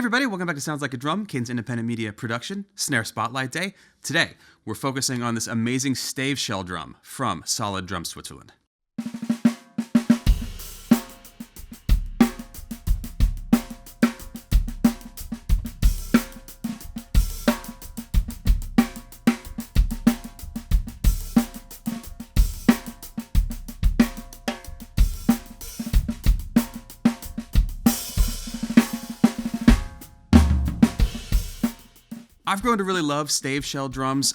everybody, welcome back to Sounds Like a Drum, Cadence Independent Media Production, Snare Spotlight Day. Today, we're focusing on this amazing stave shell drum from Solid Drum, Switzerland. I've grown to really love stave shell drums.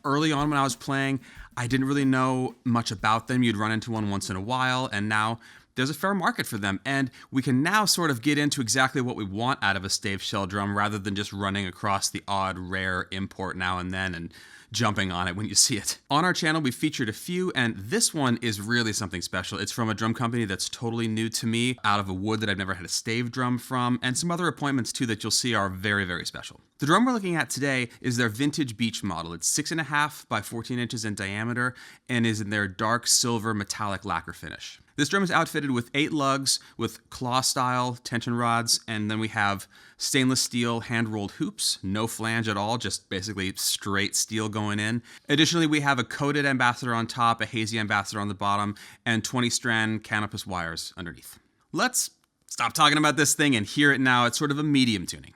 Early on when I was playing, I didn't really know much about them. You'd run into one once in a while, and now there's a fair market for them. And we can now sort of get into exactly what we want out of a stave shell drum rather than just running across the odd, rare import now and then and jumping on it when you see it. On our channel, we featured a few, and this one is really something special. It's from a drum company that's totally new to me, out of a wood that I've never had a stave drum from, and some other appointments too that you'll see are very, very special. The drum we're looking at today is their vintage Beech model. It's 6.5 by 14 inches in diameter and is in their dark silver metallic lacquer finish. This drum is outfitted with 8 lugs with claw-style tension rods, and then we have stainless steel hand-rolled hoops, no flange at all, just basically straight steel going in. Additionally, we have a coated ambassador on top, a hazy ambassador on the bottom, and 20-strand canopus wires underneath. Let's stop talking about this thing and hear it now. It's sort of a medium tuning.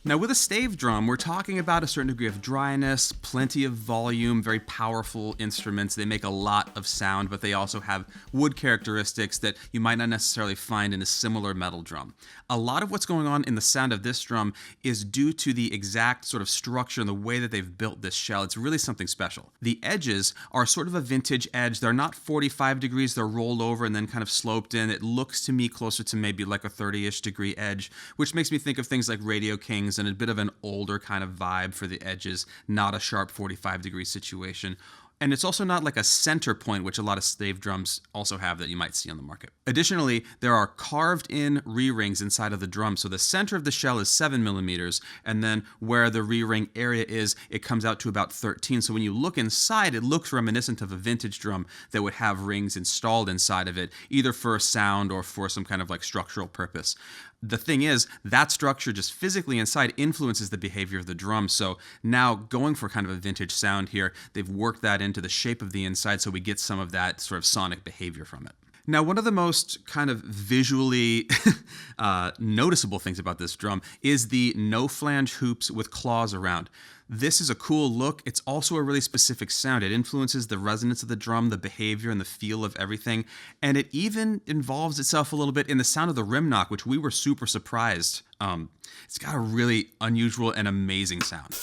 Now with a stave drum, we're talking about a certain degree of dryness, plenty of volume, very powerful instruments. They make a lot of sound, but they also have wood characteristics that you might not necessarily find in a similar metal drum. A lot of what's going on in the sound of this drum is due to the exact sort of structure and the way that they've built this shell. It's really something special. The edges are sort of a vintage edge. They're not 45 degrees, they're rolled over and then kind of sloped in. It looks to me closer to maybe like a 30-ish degree edge, which makes me think of things like Radio Kings and a bit of an older kind of vibe for the edges, not a sharp 45 degree situation. And it's also not like a center point, which a lot of stave drums also have that you might see on the market. Additionally, there are carved in re-rings inside of the drum. So the center of the shell is 7 millimeters, and then where the re-ring area is, it comes out to about 13. So when you look inside, it looks reminiscent of a vintage drum that would have rings installed inside of it, either for sound or for some kind of like structural purpose. The thing is, that structure just physically inside influences the behavior of the drum. So now going for kind of a vintage sound here, they've worked that into the shape of the inside so we get some of that sort of sonic behavior from it. Now, one of the most kind of visually noticeable things about this drum is the no flange hoops with claws around. This is a cool look. It's also a really specific sound. It influences the resonance of the drum, the behavior, and the feel of everything. And it even involves itself a little bit in the sound of the rim knock, which we were super surprised. It's got a really unusual and amazing sound.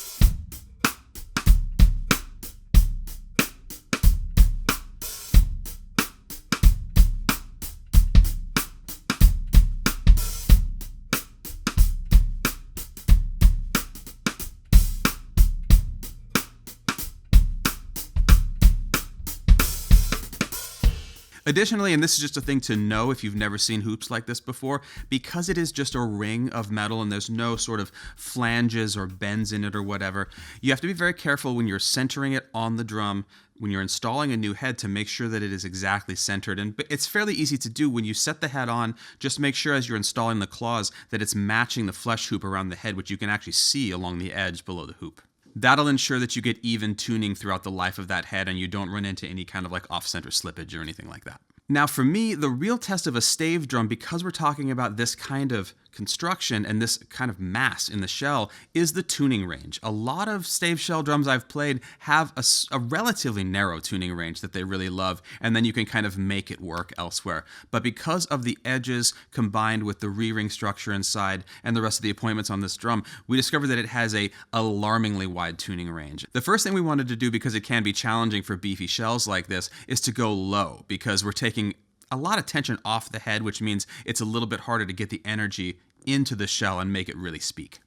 Additionally, and this is just a thing to know if you've never seen hoops like this before, because it is just a ring of metal and there's no sort of flanges or bends in it or whatever, you have to be very careful when you're centering it on the drum, when you're installing a new head, to make sure that it is exactly centered. And it's fairly easy to do. When you set the head on, just make sure as you're installing the claws that it's matching the flesh hoop around the head, which you can actually see along the edge below the hoop. That'll ensure that you get even tuning throughout the life of that head and you don't run into any kind of like off-center slippage or anything like that. Now, for me, the real test of a stave drum, because we're talking about this kind of construction and this kind of mass in the shell, is the tuning range. A lot of stave shell drums I've played have a relatively narrow tuning range that they really love, and then you can kind of make it work elsewhere. But because of the edges combined with the re-ring structure inside and the rest of the appointments on this drum, we discovered that it has a alarmingly wide tuning range. The first thing we wanted to do, because it can be challenging for beefy shells like this, is to go low, because we're taking a lot of tension off the head, which means it's a little bit harder to get the energy into the shell and make it really speak.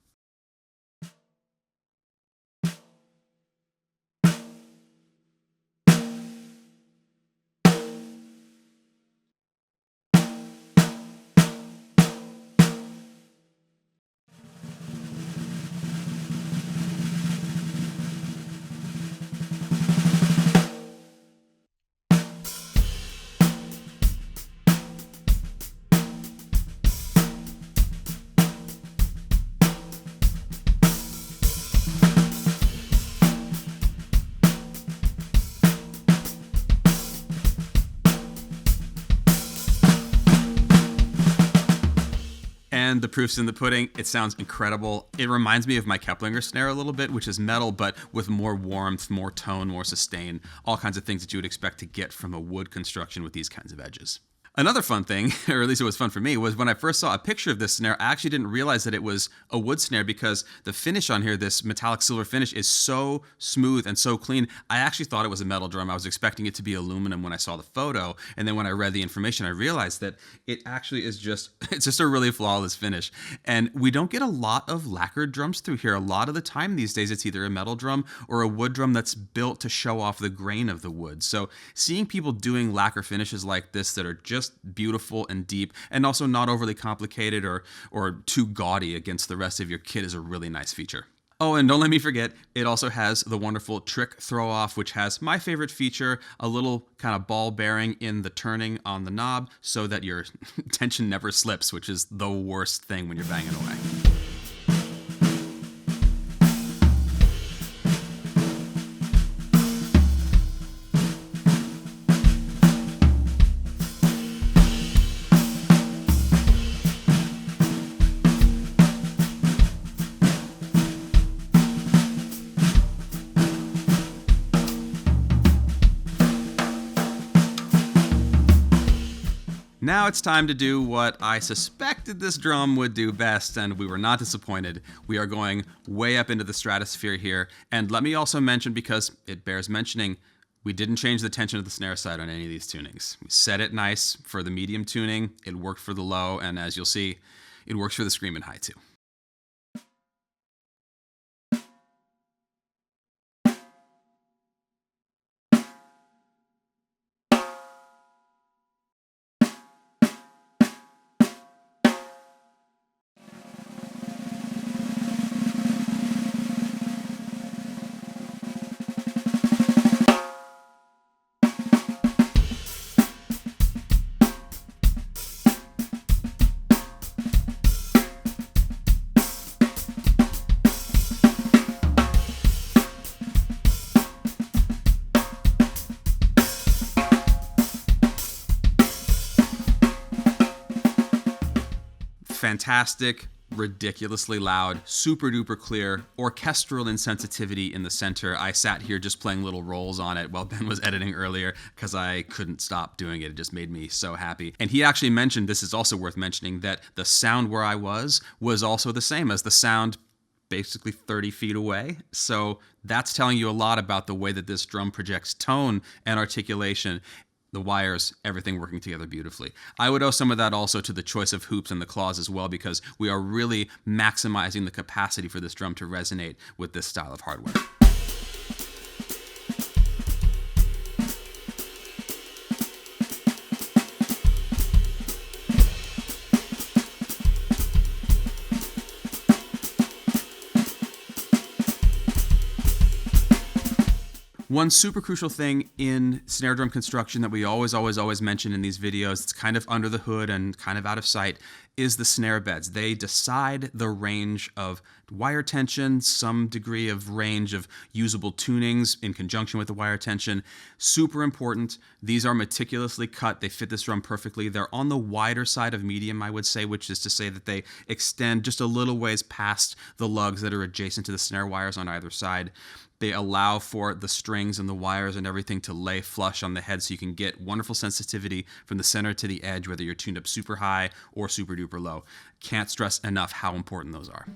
And the proof's in the pudding. It sounds incredible. It reminds me of my Keplinger snare a little bit, which is metal, but with more warmth, more tone, more sustain, all kinds of things that you would expect to get from a wood construction with these kinds of edges. Another fun thing, or at least it was fun for me, was when I first saw a picture of this snare, I actually didn't realize that it was a wood snare, because the finish on here, this metallic silver finish, is so smooth and so clean. I actually thought it was a metal drum. I was expecting it to be aluminum when I saw the photo, and then when I read the information, I realized that it actually is it's just a really flawless finish. And we don't get a lot of lacquered drums through here. A lot of the time these days, it's either a metal drum or a wood drum that's built to show off the grain of the wood. So seeing people doing lacquer finishes like this that are just beautiful and deep, and also not overly complicated or too gaudy against the rest of your kit, is a really nice feature. Oh, and don't let me forget, it also has the wonderful trick throw off, which has my favorite feature, a little kind of ball bearing in the turning on the knob so that your tension never slips, which is the worst thing when you're banging away. Now it's time to do what I suspected this drum would do best, and we were not disappointed. We are going way up into the stratosphere here, and let me also mention, because it bears mentioning, we didn't change the tension of the snare side on any of these tunings. We set it nice for the medium tuning, it worked for the low, and as you'll see, it works for the screaming high too. Fantastic, ridiculously loud, super duper clear, orchestral insensitivity in the center. I sat here just playing little rolls on it while Ben was editing earlier because I couldn't stop doing it. It just made me so happy. And he actually mentioned, this is also worth mentioning, that the sound where I was also the same as the sound basically 30 feet away. So that's telling you a lot about the way that this drum projects tone and articulation. The wires, everything working together beautifully. I would owe some of that also to the choice of hoops and the claws as well, because we are really maximizing the capacity for this drum to resonate with this style of hardware. One super crucial thing in snare drum construction that we always mention in these videos, it's kind of under the hood and kind of out of sight, is the Snare Beds. They decide the range of wire tension, some degree of range of usable tunings in conjunction with the wire tension. Super important. These are meticulously cut. They fit this drum perfectly. They're on the wider side of medium, I would say, which is to say that they extend just a little ways past the lugs that are adjacent to the snare wires on either side. They allow for the strings and the wires and everything to lay flush on the head so you can get wonderful sensitivity from the center to the edge, whether you're tuned up super high or super duper low. Can't stress enough how important those are.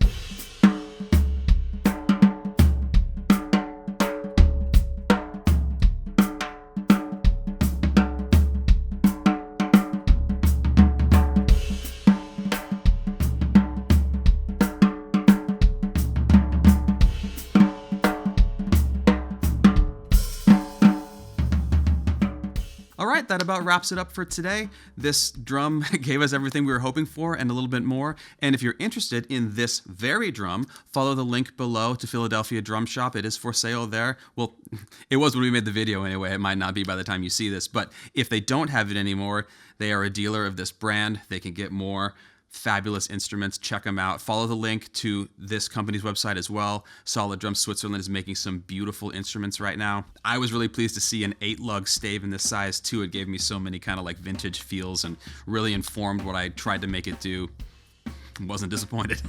All right, that about wraps it up for today. This drum gave us everything we were hoping for and a little bit more. And if you're interested in this very drum, follow the link below to Philadelphia Drum Shop. It is for sale there. Well, it was when we made the video anyway. It might not be by the time you see this. But if they don't have it anymore, they are a dealer of this brand. They can get more fabulous instruments. Check them out. Follow the link to this company's website as well. Solid Drum Switzerland is making some beautiful instruments right now. I was really pleased to see an 8-lug stave in this size too. It gave me so many kind of like vintage feels and really informed what I tried to make it do. Wasn't disappointed.